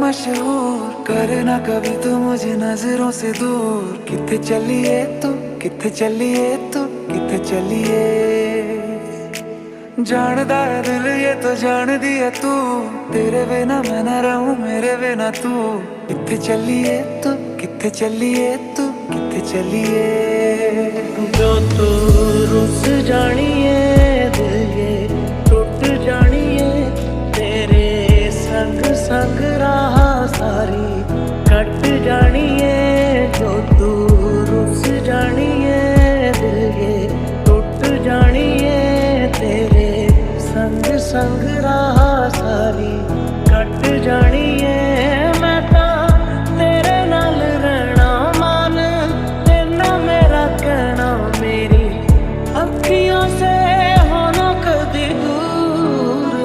मशहूर, करे ना कभी तो मुझे नजरों से दूर। किथे चलिए तू, किथे चलिए तू, किथे चलिए। जानदा है दिल ये तो जान दिया तू, तेरे बिना मैं ना रहूं मेरे बिना तू। किथे चलिए तू, किथे चलिए तू, किथे चलिए। जो तू रुस जानिए दिल ये टूट जानिए, तेरे संग संग राह सारी कट जानिए। जो तू रुस जानिए दिल ये टूट जानिए, तेरे संग संग राह सारी कट जानिए। मैं